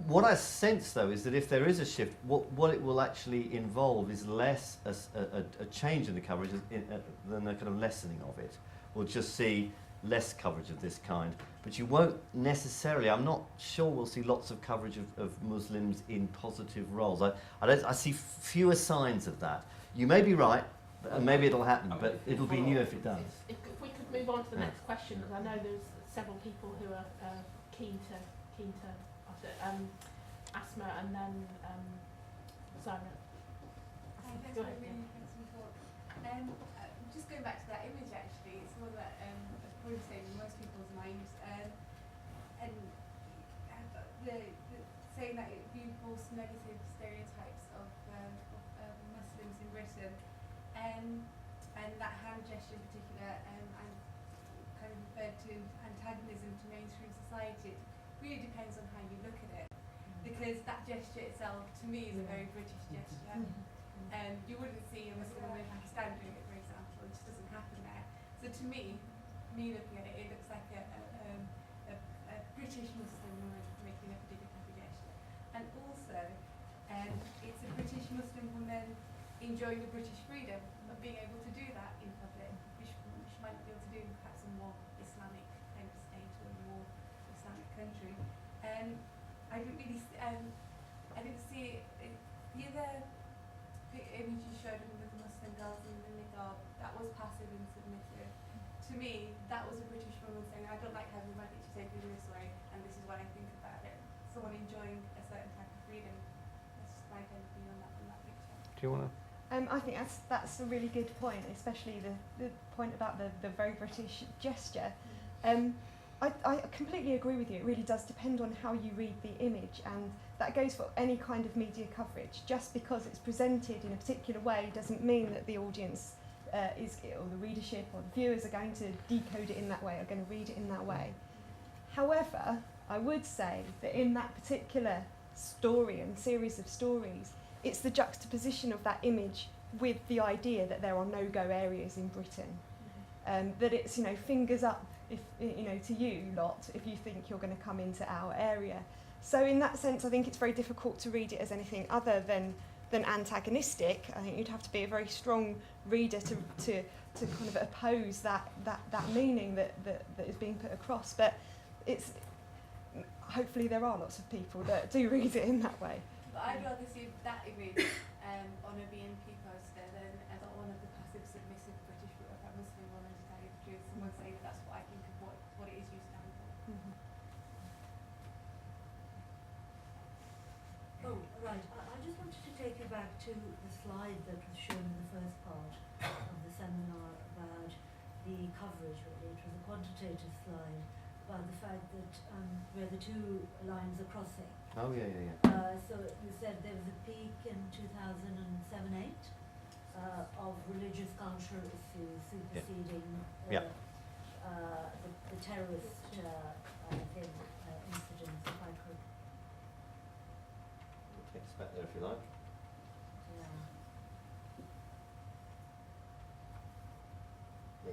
What I sense, though, is that if there is a shift, what it will actually involve is less a change in the coverage than a kind of lessening of it. We'll just see less coverage of this kind, but you won't necessarily, I'm not sure we'll see lots of coverage of Muslims in positive roles. I see fewer signs of that. You may be right, and maybe it'll happen, but it'll be new if it does. If we could move on to the next question, because I know there's several people who are keen to after Asma and then Zara. Thanks Go for ahead. being here. Just going back to that image, actually, it's one that probably saying in most people's minds, and saying that it reinforced negative stereotypes of Muslims in Britain, and that hand gesture in particular, and kind of referred to antagonism to mainstream society. It really depends on how you look at it, because that gesture itself, to me, is a very British gesture. You wouldn't see a Muslim woman in Pakistan doing it, for example. It just doesn't happen there. So to me looking at it, it looks like a British Muslim woman making a particular type of gesture. And also, it's a British Muslim woman enjoying the British freedom of being able to do that in public, which might not be able to do in perhaps a more Islamic kind of state or a more Islamic country. I didn't really, I didn't see it. The other image you showed with the Muslim girls in the niqab, that was passive and submissive. To me, that was a British woman saying, I don't like having my picture taken this way, and this is what I think about it. Someone enjoying a certain type of freedom. That's just my kind of view on that picture. Do you want to? I think that's a really good point, especially the point about the very British gesture. I completely agree with you. It really does depend on how you read the image, and that goes for any kind of media coverage. Just because it's presented in a particular way doesn't mean that the audience or the readership or the viewers are going to decode it in that way, are going to read it in that way. However, I would say that in that particular story and series of stories, it's the juxtaposition of that image with the idea that there are no-go areas in Britain. That it's, fingers up if to you lot if you think you're going to come into our area. So in that sense, I think it's very difficult to read it as anything other than antagonistic. I think you'd have to be a very strong reader to kind of oppose that meaning that is being put across. But it's hopefully there are lots of people that do read it in that way. But I'd rather see that image on a BNP poster than one of the passive submissive British Muslim women, to tell you the truth. Someone saying that that's what I think of what it is you stand for. Oh, right. I just wanted to take you back to the slide that was shown in the first part of the seminar about the coverage, really. It was a quantitative slide about the fact that where the 2 lines are crossing. Oh, yeah. So you said there was a peak in 2007-8 of religious cultural issues superseding the terrorist incidents, if I could. Take us back there if you like. Yeah.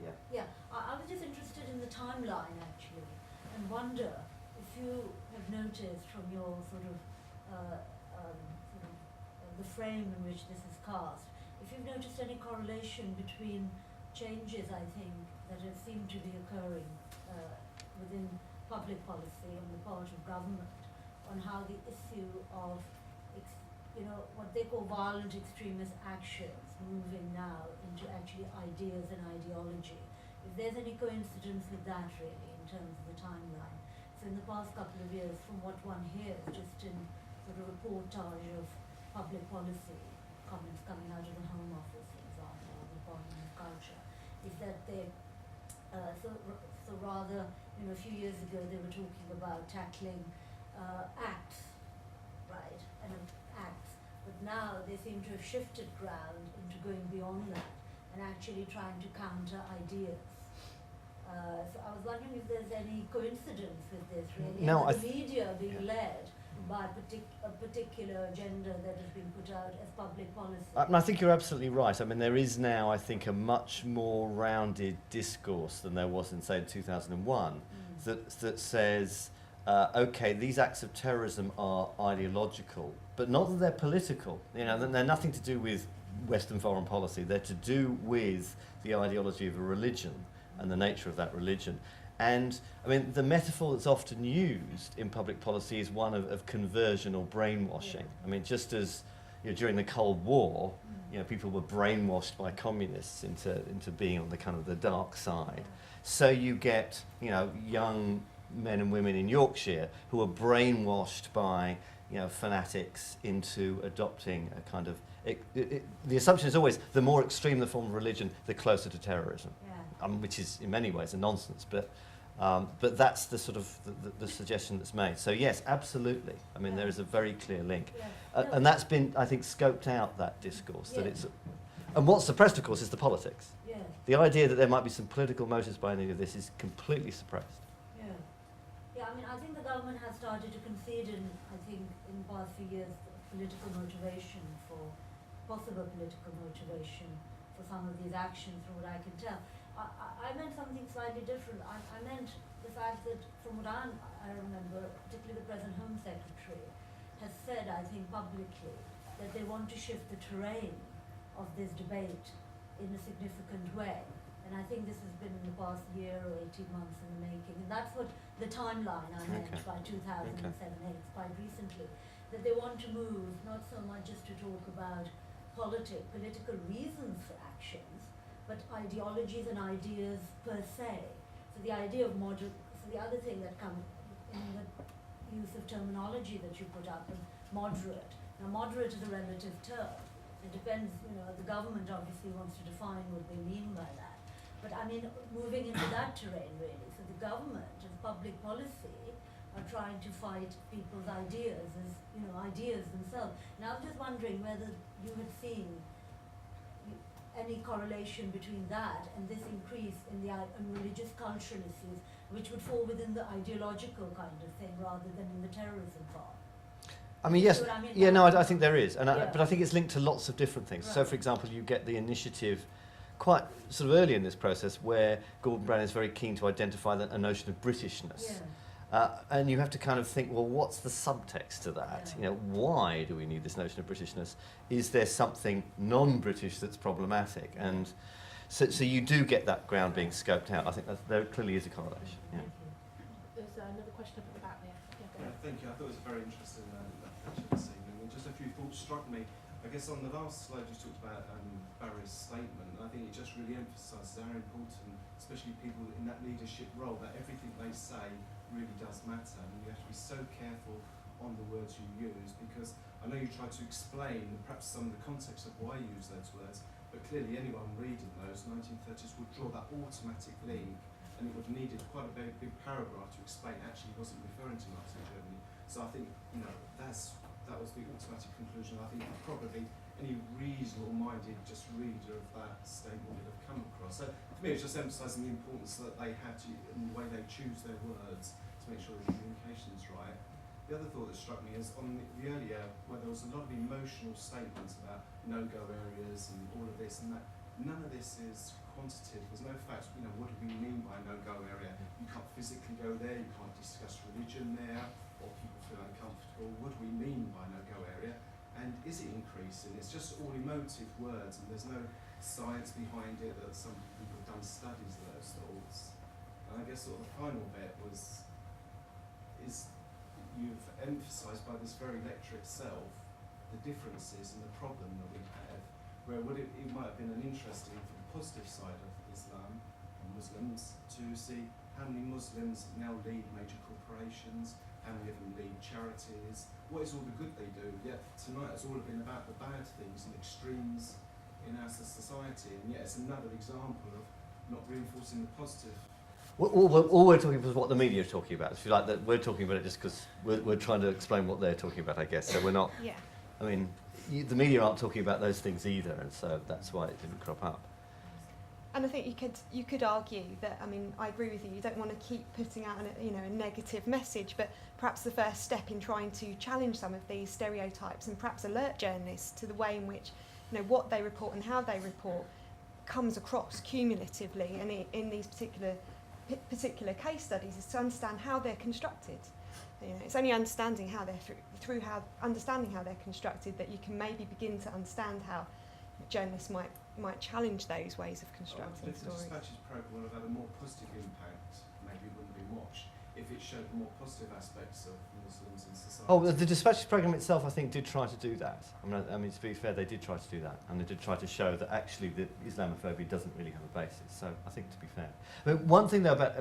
Yeah. Yeah, I was just interested in the timeline actually, and wonder if you have noticed from your the frame in which this is cast, if you've noticed any correlation between changes, I think, that have seemed to be occurring within public policy on the part of government on how the issue of what they call violent extremist actions moving now into actually ideas and ideology. If there's any coincidence with that really in terms of the timeline. So in the past couple of years, from what one hears, just in sort of reportage of public policy comments coming out of the Home Office, for example, or the Department of Culture, is that they, so rather, a few years ago they were talking about tackling acts, right, and acts, but now they seem to have shifted ground into going beyond that and actually trying to counter ideas. So I was wondering if there's any coincidence with this really, No, and the media being led by a particular agenda that has been put out as public policy. I think you're absolutely right. I mean, there is now, I think, a much more rounded discourse than there was in, say, 2001 that says, okay, these acts of terrorism are ideological, but not that they're political. They're nothing to do with Western foreign policy. They're to do with the ideology of a religion and the nature of that religion. And, I mean, the metaphor that's often used in public policy is one of conversion or brainwashing. Yeah. I mean, just as during the Cold War, people were brainwashed by communists into being on the kind of the dark side. Yeah. So you get, young men and women in Yorkshire who are brainwashed by, fanatics into adopting a kind of... the assumption is always the more extreme the form of religion, the closer to terrorism. Yeah. Which is in many ways a nonsense, but that's the sort of the suggestion that's made. So yes, absolutely. I mean, there is a very clear link, and that's been, I think, scoped out, that discourse. That it's, and what's suppressed, of course, is the politics. Yeah. The idea that there might be some political motives behind any of this is completely suppressed. Yeah. Yeah. I mean, I think the government has started to concede in the past few years, political motivation possible political motivation for some of these actions, from what I can tell. I meant something slightly different. I meant the fact that, from what I remember, particularly the present Home Secretary has said, I think publicly, that they want to shift the terrain of this debate in a significant way. And I think this has been in the past year or 18 months in the making. And that's what the timeline I meant by 2007, 2008, quite recently. That they want to move, not so much just to talk about political reasons for actions, but ideologies and ideas per se. So the idea of so the other thing that comes in the use of terminology that you put up is moderate. Now moderate is a relative term. It depends, the government obviously wants to define what they mean by that. But I mean, moving into that terrain really. So the government and public policy are trying to fight people's ideas as, ideas themselves. And I was just wondering whether you had seen any correlation between that and this increase in the religious cultural issues, which would fall within the ideological kind of thing rather than in the terrorism part. I mean, yes, I think there is, but I think it's linked to lots of different things. Right. So, for example, you get the initiative quite sort of early in this process where Gordon Brown is very keen to identify a notion of Britishness. Yeah. And you have to kind of think, well, what's the subtext to that? Yeah. Why do we need this notion of Britishness? Is there something non-British that's problematic? And so you do get that ground being scoped out. I think there clearly is a correlation. Yeah. There's another question up at the back there. Thank you. I thought it was very interesting lecture this evening. And just a few thoughts struck me. I guess on the last slide you talked about Barry's statement, and I think it just really emphasises how important, especially people in that leadership role, that everything they say really does matter, and you have to be so careful on the words you use, because I know you try to explain perhaps some of the context of why you use those words, but clearly anyone reading those 1930s would draw that automatic link, and it would have needed quite a big paragraph to explain actually he wasn't referring to Nazi Germany. So I think that was the automatic conclusion. I think probably any reasonable-minded just reader of that statement would have come across. So for me, it's just emphasising the importance that they had to, in the way they choose their words, to make sure the communication is right. The other thought that struck me is on the earlier, where there was a lot of emotional statements about no-go areas and all of this and that. None of this is quantitative. There's no facts. You know, what do we mean by no-go area? You can't physically go there. You can't discuss religion there, or people feel uncomfortable. What do we mean by no-go area? And is it increasing? It's just all emotive words, and there's no science behind it. That some people have done studies of those thoughts. And I guess sort of the final bit is you've emphasised by this very lecture itself the differences and the problem that we have, where it might have been an interesting for the positive side of Islam and Muslims to see how many Muslims now lead major corporations, how many of them lead charities, what is all the good they do. Yet tonight has all been about the bad things and extremes in our society, and yet it's another example of not reinforcing the positive. All we're talking about is what the media are talking about. If you like, that we're talking about it just because we're trying to explain what they're talking about, I guess. So we're not. Yeah. I mean, the media aren't talking about those things either, and so that's why it didn't crop up. And I think you could argue that, I mean, I agree with you. You don't want to keep putting out a negative message, but perhaps the first step in trying to challenge some of these stereotypes and perhaps alert journalists to the way in which, what they report and how they report comes across cumulatively and in these particular case studies is to understand how they're constructed. It's only understanding how they're understanding how they're constructed that you can maybe begin to understand how journalists might challenge those ways of constructing If the stories. Dispatches programme would have had a more positive impact, maybe it wouldn't have been watched if it showed more positive aspects of Muslims in society. Oh, the Dispatches programme itself, I think, did try to do that. I mean, to be fair, they did try to do that, and they did try to show that actually the Islamophobia doesn't really have a basis. So I think, to be fair, one thing though about,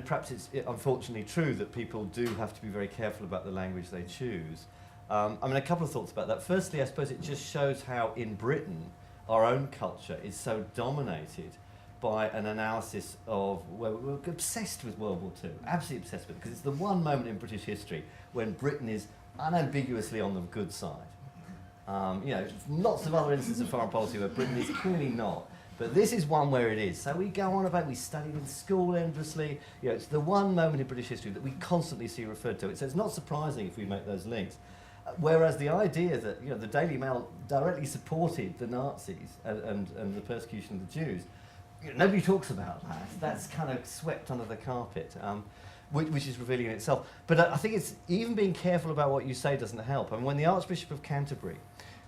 perhaps it's unfortunately true that people do have to be very careful about the language they choose. A couple of thoughts about that. Firstly, I suppose it just shows how in Britain our own culture is so dominated by an analysis of, we're obsessed with World War II, absolutely obsessed with it, because it's the one moment in British history when Britain is unambiguously on the good side. Lots of other instances of foreign policy where Britain is clearly not, but this is one where it is. So we go on about, we studied in school endlessly, it's the one moment in British history that we constantly see referred to. So it's not surprising if we make those links. Whereas the idea that the Daily Mail directly supported the Nazis and the persecution of the Jews, nobody talks about that. That's kind of swept under the carpet, which is revealing in itself. But I think it's even being careful about what you say doesn't help. When the Archbishop of Canterbury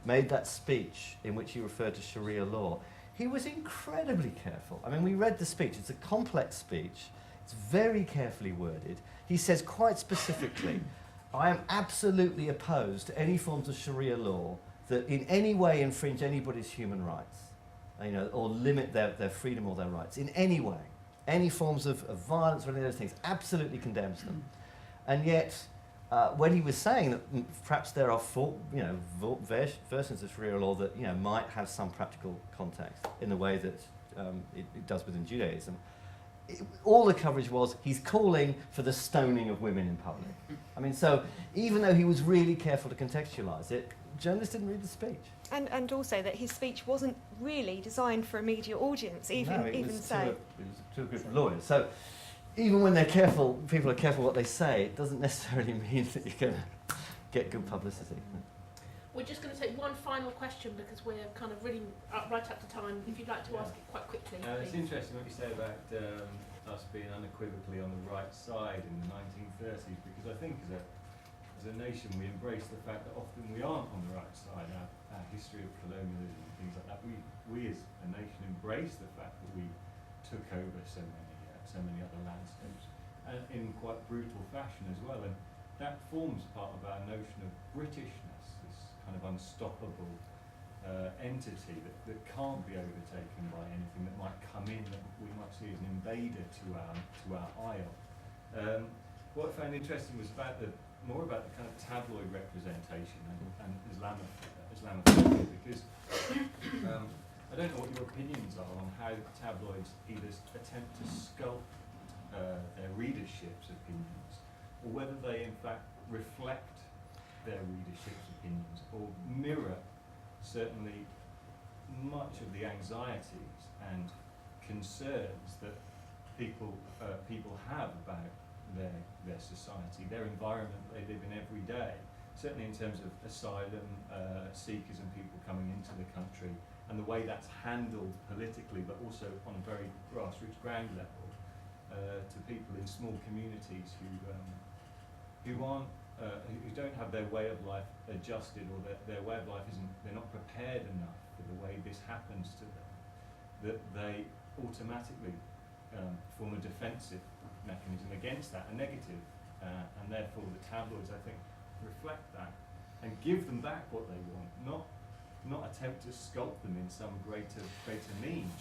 made that speech in which he referred to Sharia law, he was incredibly careful. We read the speech. It's a complex speech. It's very carefully worded. He says quite specifically, I am absolutely opposed to any forms of Sharia law that in any way infringe anybody's human rights, or limit their freedom or their rights in any way. Any forms of violence or any of those things, absolutely condemns them. And yet, when he was saying that perhaps there are versions of Sharia law that might have some practical context in the way that it does within Judaism, all the coverage was he's calling for the stoning of women in public. So even though he was really careful to contextualise it, journalists didn't read the speech. And also that his speech wasn't really designed for a media audience, It was so. to a group of lawyers. So even when people are careful what they say, it doesn't necessarily mean that you're going to get good publicity. We're just going to take one final question because we're kind of really right up to time. If you'd like to ask it quite quickly. It's interesting what you say about us being unequivocally on the right side in the 1930s, because I think as a nation we embrace the fact that often we aren't on the right side. Our history of colonialism and things like that, we as a nation embrace the fact that we took over so many other landscapes, and in quite brutal fashion as well, and that forms part of our notion of Britishness, this kind of unstoppable entity that can't be overtaken by anything that might come in that we might see as an invader to our isle. What I found interesting was more about the kind of tabloid representation and Islamophobia, because I don't know what your opinions are on how tabloids either attempt to sculpt their readership's opinions, or whether they in fact reflect their readership's opinions, or mirror certainly much of the anxieties and concerns that people have about their society, their environment they live in every day, certainly in terms of asylum seekers and people coming into the country, and the way that's handled politically, but also on a very grassroots ground level, to people in small communities who aren't, who don't have their way of life adjusted, or their way of life they're not prepared enough for the way this happens to them, that they automatically form a defensive mechanism against that, a negative, and therefore the tabloids, I think, reflect that and give them back what they want, not attempt to sculpt them in some greater means,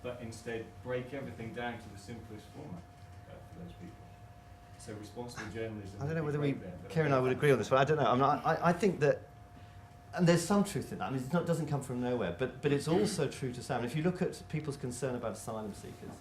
but instead break everything down to the simplest format for those people. So responsible journalism. I don't know whether Kerry and I would agree on this, but I don't know. I mean, I think that, and there's some truth in that. I mean, it doesn't come from nowhere, but it's also true to say. I mean, if you look at people's concern about asylum seekers,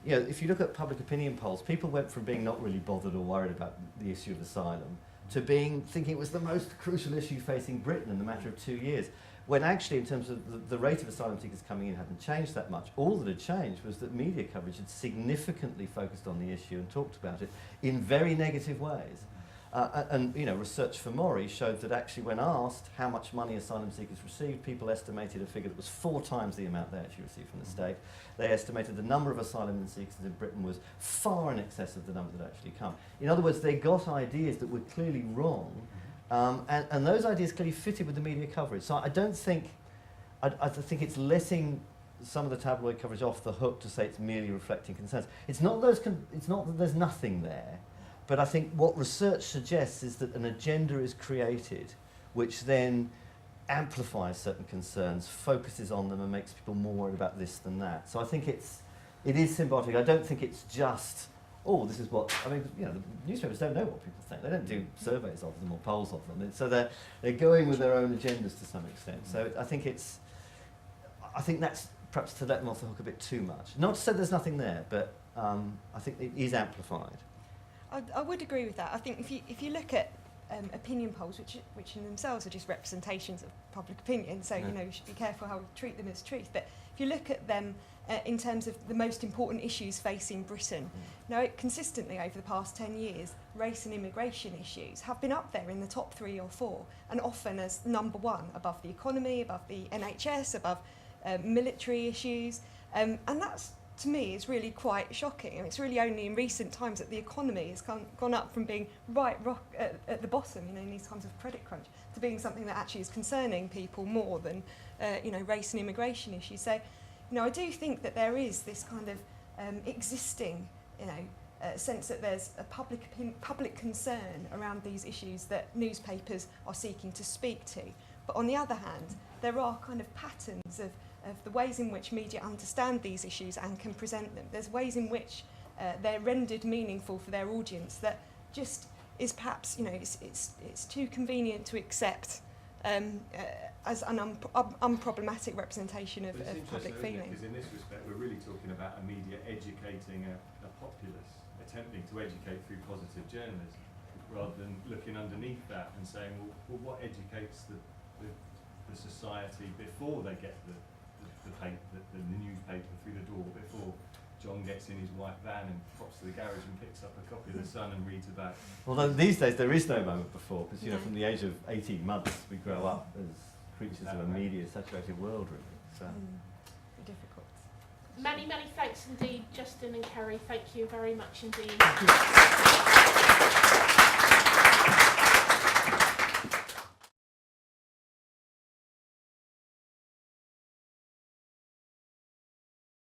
you know, if you look at public opinion polls, people went from being not really bothered or worried about the issue of asylum to thinking it was the most crucial issue facing Britain in the matter of 2 years. When actually, in terms of the rate of asylum seekers coming in, hadn't changed that much. All that had changed was that media coverage had significantly focused on the issue and talked about it in very negative ways. And you know, research for Mori showed that actually, when asked how much money asylum seekers received, people estimated a figure that was 4 times the amount they actually received from the state. They estimated the number of asylum seekers in Britain was far in excess of the number that actually come. In other words, they got ideas that were clearly wrong, and those ideas clearly fitted with the media coverage. So I don't think, I think it's letting some of the tabloid coverage off the hook to say it's merely reflecting concerns. It's not that there's nothing there. But I think what research suggests is that an agenda is created which then amplifies certain concerns, focuses on them and makes people more worried about this than that. So I think it is symbolic. I don't think it's just, oh, this is what, I mean, you know, the newspapers don't know what people think. They don't do surveys of them or polls of them. So they're going with their own agendas to some extent. So I think that's perhaps to let them off the hook a bit too much. Not to say there's nothing there, but I think it is amplified. I would agree with that. I think if you look at opinion polls, which in themselves are just representations of public opinion, so you know, you should be careful how we treat them as truth. But if you look at them in terms of the most important issues facing Britain, now consistently over the past 10 years, race and immigration issues have been up there in the top 3 or 4, and often as number 1, above the economy, above the NHS, above military issues, and that's, to me, is really quite shocking. And it's really only in recent times that the economy has gone up from being right rock at the bottom, you know, in these times of credit crunch, to being something that actually is concerning people more than, you know, race and immigration issues. So, you know, I do think that there is this kind of existing, you know, sense that there's a public concern around these issues that newspapers are seeking to speak to. But on the other hand, there are kind of patterns of the ways in which media understand these issues and can present them. There's ways in which they're rendered meaningful for their audience that just is perhaps, you know, it's too convenient to accept as an unproblematic representation of public feeling. Because in this respect, we're really talking about a media educating a populace, attempting to educate through positive journalism, rather than looking underneath that and saying, well what educates the society before they get the newspaper through the door, before John gets in his white van and pops to the garage and picks up a copy of The Sun and reads about it. Although these days there is no moment before, because you know, from the age of 18 months we grow up as creatures of a media-saturated world, really. So. Difficult. Many, many thanks indeed, Justin and Kerry. Thank you very much indeed. Thank you.